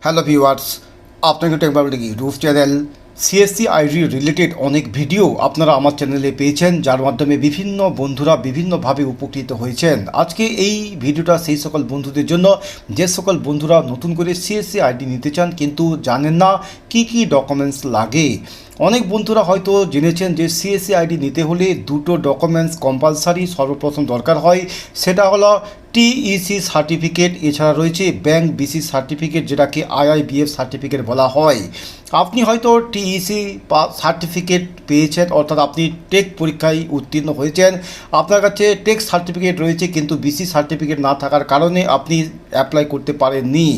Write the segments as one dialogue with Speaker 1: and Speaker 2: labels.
Speaker 1: Hello viewers, আপনাকে টেকবাবলিক YouTube channel CSC ID related অনেক ভিডিও আপনারা আমার চ্যানেলে পেয়েছেন, যার মাধ্যমে বিভিন্ন বন্ধুরা বিভিন্নভাবে উপকৃত হয়েছেন। আজকে এই ভিডিওটা সেই সকল বন্ধুদের জন্য যে সকল বন্ধুরা নতুন করে সিএসসি আইডি নিতে চান কিন্তু জানেন না কি কি ডকুমেন্টস লাগে। অনেক বন্ধুরা হয়তো জেনেছেন যে সিএসসি আইডি নিতে হলে দুটো ডকুমেন্টস কম্পালসারি সর্বপ্রথম দরকার হয়, সেটা হলো টিইসি সার্টিফিকেট, এছাড়া রয়েছে ব্যাংক বিসি সার্টিফিকেট, যেটাকে আইআইবিএফ সার্টিফিকেট বলা হয়। আপনি হয়তো টিইসি সার্টিফিকেট পেয়েছেন, অর্থাৎ আপনি টেক পরীক্ষায় উত্তীর্ণ হয়েছেন, আপনার কাছে টেক সার্টিফিকেট রয়েছে কিন্তু বিসি সার্টিফিকেট না থাকার কারণে আপনি অ্যাপ্লাই করতে পারেননি।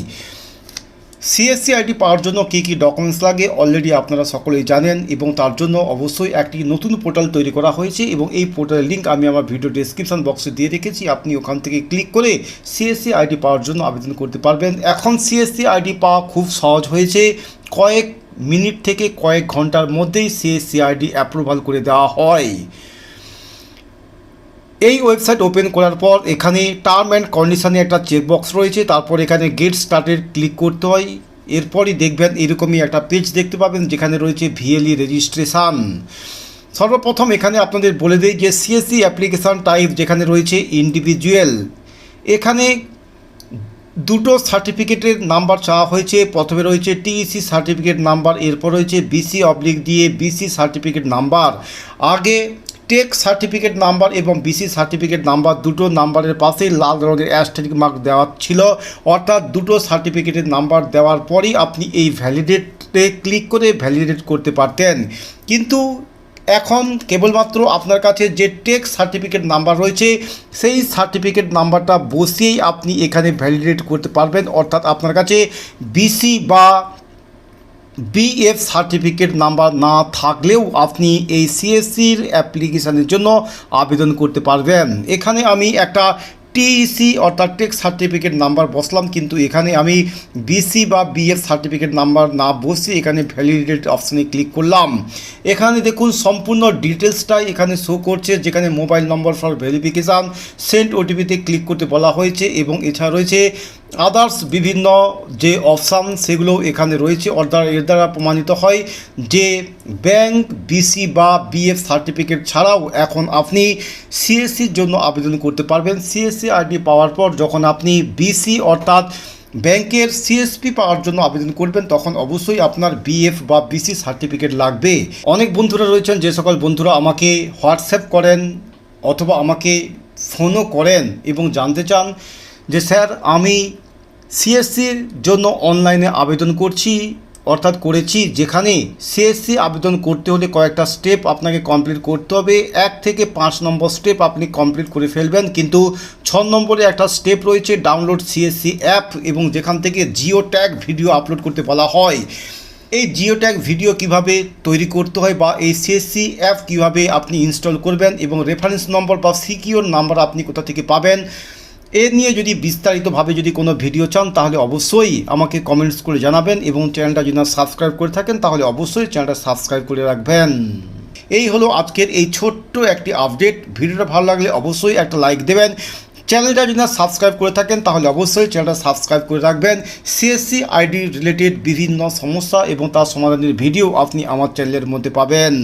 Speaker 1: সিএসসি আইডি পাওয়ার জন্য কী কী ডকুমেন্টস লাগে অলরেডি আপনারা সকলেই জানেন, এবং তার জন্য অবশ্যই একটি নতুন পোর্টাল তৈরি করা হয়েছে এবং এই পোর্টালের লিঙ্ক আমি আমার ভিডিও ডেসক্রিপশন বক্সে দিয়ে রেখেছি। আপনি ওখান থেকে ক্লিক করে সিএসসি আইডি পাওয়ার জন্য আবেদন করতে পারবেন। এখন সিএসসি আইডি পাওয়া খুব সহজ হয়েছে, কয়েক মিনিট থেকে কয়েক ঘন্টার মধ্যেই সিএসসি আইডি অ্যাপ্রুভাল করে দেওয়া হয়। এই ওয়েবসাইট ওপেন করার পর এখানে টার্ম অ্যান্ড কন্ডিশনে একটা চেকবক্স রয়েছে, তারপর এখানে গেট স্টার্টেড ক্লিক করতে হয়। এরপরই দেখবেন এরকমই একটা পেজ দেখতে পাবেন যেখানে রয়েছে ভিএলই রেজিস্ট্রেশন। সর্বপ্রথম এখানে আপনাদের বলে দেই যে সিএসসি অ্যাপ্লিকেশান টাইপ যেখানে রয়েছে ইন্ডিভিজুয়াল, এখানে দুটো সার্টিফিকেটের নাম্বার চাওয়া হয়েছে। প্রথমে রয়েছে টিইসি সার্টিফিকেট নাম্বার, এরপর রয়েছে বিসি অবলিক দিয়ে বিসি সার্টিফিকেট নাম্বার। আগে টেক সার্টিফিকেট নাম্বার এবং বিসি সার্টিফিকেট নাম্বার দুটো নাম্বারের পাশে লাল রঙের অ্যাস্টেরিক মার্ক দেওয়া ছিল, অর্থাৎ দুটো সার্টিফিকেটের নাম্বার দেওয়ার পরই আপনি এই ভ্যালিডেটে ক্লিক করে ভ্যালিডেট করতে পারতেন। কিন্তু এখন কেবলমাত্র আপনার কাছে যে টেক সার্টিফিকেট নাম্বার রয়েছে সেই সার্টিফিকেট নাম্বারটা বসিয়েই আপনি এখানে ভ্যালিডেট করতে পারবেন, অর্থাৎ আপনার কাছে বিসি বা বিএফ সার্টিফিকেট নাম্বার না থাকলেও আপনি এই সিএসসির অ্যাপ্লিকেশানের জন্য আবেদন করতে পারবেন। এখানে আমি একটা টিইসি অর্থাৎ টেক সার্টিফিকেট নাম্বার বসলাম, কিন্তু এখানে আমি বিসি বা বিএফ সার্টিফিকেট নাম্বার না বসে এখানে ভ্যালিডেট অপশানে ক্লিক করলাম। এখানে দেখুন সম্পূর্ণ ডিটেলসটাই এখানে শো করছে, যেখানে mobile number for verification, send ওটিপিতে ক্লিক করতে বলা হয়েছে এবং এছাড়া রয়েছে আদার্স বিভিন্ন যে অপশান সেগুলো এখানে রয়েছে। এর দ্বারা প্রমাণিত হয় যে ব্যাংক বিসি বা বিএফ সার্টিফিকেট ছাড়াও এখন আপনি সিএসসির জন্য আবেদন করতে পারবেন। সিএসসি আইডি পাওয়ার পর যখন আপনি বিসি অর্থাৎ ব্যাংকের সিএসপি পাওয়ার জন্য আবেদন করবেন তখন অবশ্যই আপনার বিএফ বা বিসি সার্টিফিকেট লাগবে। অনেক বন্ধুরা রয়েছেন যে সকল বন্ধুরা আমাকে হোয়াটসঅ্যাপ করেন অথবা আমাকে ফোনও করেন এবং জানতে চান যে স্যার আমি সিএসসির জন্য অনলাইনে আবেদন করেছি, যেখানে সিএসসি আবেদন করতে হলে কয়েকটা স্টেপ আপনাকে কমপ্লিট করতে হবে। 1 থেকে 5 নম্বর স্টেপ আপনি কমপ্লিট করে ফেলবেন, কিন্তু 6 নম্বরে একটা স্টেপ রয়েছে ডাউনলোড সিএসসি অ্যাপ, এবং যেখান থেকে জিও ট্যাগ ভিডিও আপলোড করতে বলা হয়। এই জিও ট্যাগ ভিডিও কিভাবে তৈরি করতে হয় বা এই সিএসসি অ্যাপ কিভাবে আপনি ইনস্টল করবেন এবং রেফারেন্স নম্বর বা সিকিউর নাম্বার আপনি কোথা থেকে পাবেন, এ নিয়ে যদি বিস্তারিতভাবে যদি কোনো ভিডিও চান তাহলে অবশ্যই আমাকে কমেন্টস করে জানাবেন, এবং চ্যানেলটা যদি সাবস্ক্রাইব করে থাকেন তাহলে অবশ্যই চ্যানেলটা সাবস্ক্রাইব করে রাখবেন। এই হলো আজকের এই ছোট্ট একটি আপডেট। ভিডিওটা ভালো লাগলে অবশ্যই একটা লাইক দেবেন। চ্যানেলটা যদি সাবস্ক্রাইব করে থাকেন তাহলে অবশ্যই চ্যানেলটা সাবস্ক্রাইব করে রাখবেন। সিএসসি আইডি রিলেটেড বিভিন্ন সমস্যা এবং তার সমাধানের ভিডিও আপনি আমার চ্যানেলের মধ্যে পাবেন।